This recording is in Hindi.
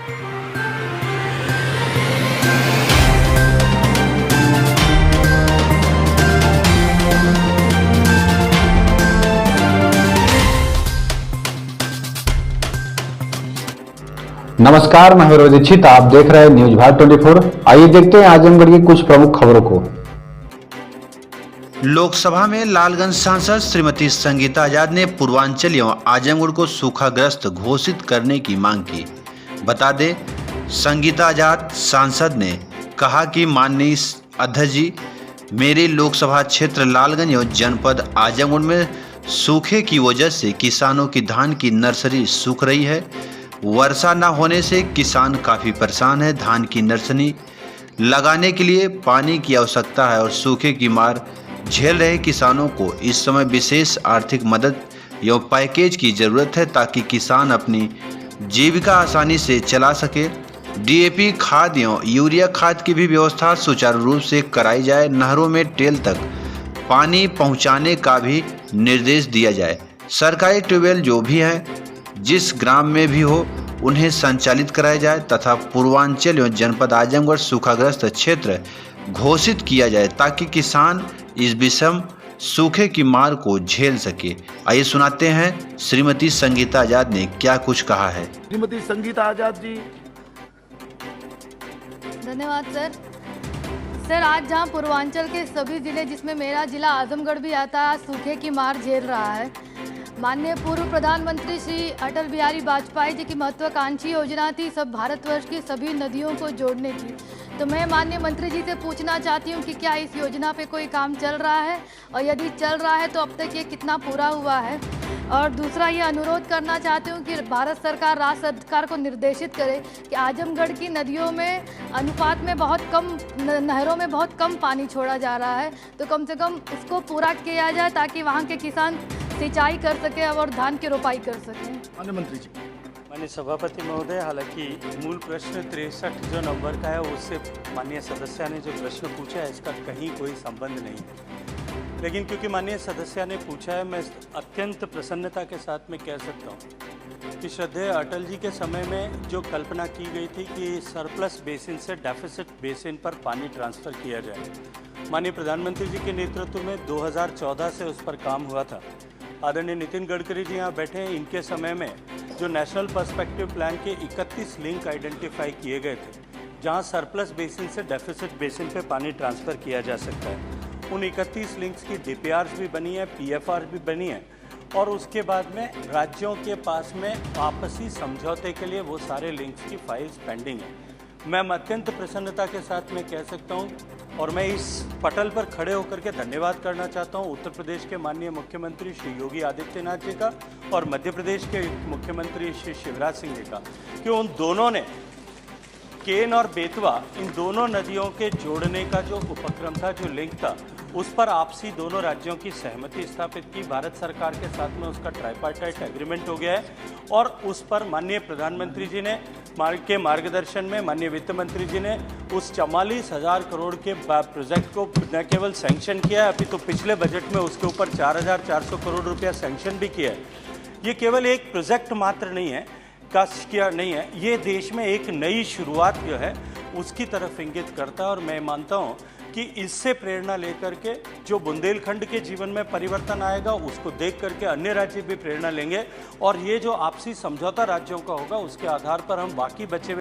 नमस्कार, मैं हूं दीक्षित। आप देख रहे हैं न्यूज भारत 24। आइए देखते हैं आजमगढ़ की कुछ प्रमुख खबरों को। लोकसभा में लालगंज सांसद श्रीमती संगीता आजाद ने पूर्वांचल एवं आजमगढ़ को सूखाग्रस्त घोषित करने की मांग की। बता दें, संगीता आजाद सांसद ने कहा कि माननीय अध्यक्ष जी, मेरे लोकसभा क्षेत्र लालगंज एवं जनपद आजमगढ़ में सूखे की वजह से किसानों की धान की नर्सरी सूख रही है। वर्षा न होने से किसान काफ़ी परेशान है। धान की नर्सरी लगाने के लिए पानी की आवश्यकता है और सूखे की मार झेल रहे किसानों को इस समय विशेष आर्थिक मदद एवं पैकेज की जरूरत है ताकि किसान अपनी जीविका आसानी से चला सके। डीएपी खाद एवं यूरिया खाद की भी व्यवस्था सुचारू रूप से कराई जाए। नहरों में टेल तक पानी पहुंचाने का भी निर्देश दिया जाए। सरकारी ट्यूबवेल जो भी हैं, जिस ग्राम में भी हो, उन्हें संचालित कराया जाए तथा पूर्वांचल एवं जनपद आजमगढ़ सूखाग्रस्त क्षेत्र घोषित किया जाए ताकि किसान इस विषम सूखे की मार को झेल सके। आइए सुनाते हैं श्रीमती संगीता आजाद ने क्या कुछ कहा है। श्रीमती संगीता आजाद जी। धन्यवाद सर। आज जहां पूर्वांचल के सभी जिले, जिसमें मेरा जिला आजमगढ़ भी आता है, सूखे की मार झेल रहा है। माननीय पूर्व प्रधानमंत्री श्री अटल बिहारी वाजपेयी जी की महत्वाकांक्षी योजना थी सब भारतवर्ष की सभी नदियों को जोड़ने की। तो मैं माननीय मंत्री जी से पूछना चाहती हूँ कि क्या इस योजना पे कोई काम चल रहा है, और यदि चल रहा है तो अब तक ये कितना पूरा हुआ है। और दूसरा ये अनुरोध करना चाहती हूँ कि भारत सरकार राज्य सरकार को निर्देशित करे कि आजमगढ़ की नदियों में अनुपात में बहुत कम, नहरों में बहुत कम पानी छोड़ा जा रहा है, तो कम से कम उसको पूरा किया जाए ताकि वहाँ के किसान सिंचाई कर सके और धान की रोपाई कर सकें। माननीय मंत्री जी। माननीय सभापति महोदय, हालांकि मूल प्रश्न 63 जो नंबर का है उससे माननीय सदस्य ने जो प्रश्न पूछा है इसका कहीं कोई संबंध नहीं है, लेकिन क्योंकि माननीय सदस्य ने पूछा है, मैं अत्यंत प्रसन्नता के साथ में कह सकता हूँ कि श्रद्धेय अटल जी के समय में जो कल्पना की गई थी कि सरप्लस बेसिन से डेफिसिट बेसिन पर पानी ट्रांसफ़र किया जाए, माननीय प्रधानमंत्री जी के नेतृत्व में 2014 से उस पर काम हुआ था। आदरणीय नितिन गडकरी जी यहाँ बैठे हैं, इनके समय में जो नेशनल पर्सपेक्टिव प्लान के 31 लिंक आइडेंटिफाई किए गए थे जहाँ सरप्लस बेसिन से डेफिसिट बेसिन पे पानी ट्रांसफ़र किया जा सकता है। उन 31 लिंक्स की डीपीआर्स भी बनी है, पीएफआर भी बनी है, और उसके बाद में राज्यों के पास में आपसी समझौते के लिए वो सारे लिंक्स की फाइल्स पेंडिंग है। मैं अत्यंत प्रसन्नता के साथ में कह सकता हूँ, और मैं इस पटल पर खड़े होकर के धन्यवाद करना चाहता हूँ उत्तर प्रदेश के माननीय मुख्यमंत्री श्री योगी आदित्यनाथ जी का और मध्य प्रदेश के मुख्यमंत्री श्री शिवराज सिंह जी का, कि उन दोनों ने केन और बेतवा, इन दोनों नदियों के जोड़ने का जो उपक्रम था, जो लिंक था, उस पर आपसी दोनों राज्यों की सहमति स्थापित की। भारत सरकार के साथ में उसका ट्राइपार्टाइट एग्रीमेंट हो गया है और उस पर माननीय प्रधानमंत्री जी ने के मार्गदर्शन में माननीय वित्त मंत्री जी ने उस 44,000 करोड़ के प्रोजेक्ट को न केवल सैंक्शन किया है, अभी तो पिछले बजट में उसके ऊपर 4,400 करोड़ रुपया सैंक्शन भी किया है। ये केवल एक प्रोजेक्ट मात्र नहीं है, किया नहीं है, ये देश में एक नई शुरुआत जो है उसकी तरफ इंगित करता है। और मैं मानता हूँ कि इससे प्रेरणा लेकर के जो बुंदेलखंड के जीवन में परिवर्तन आएगा उसको देख करके अन्य राज्य भी प्रेरणा लेंगे, और ये जो आपसी समझौता राज्यों का होगा उसके आधार पर हम बाकी बचे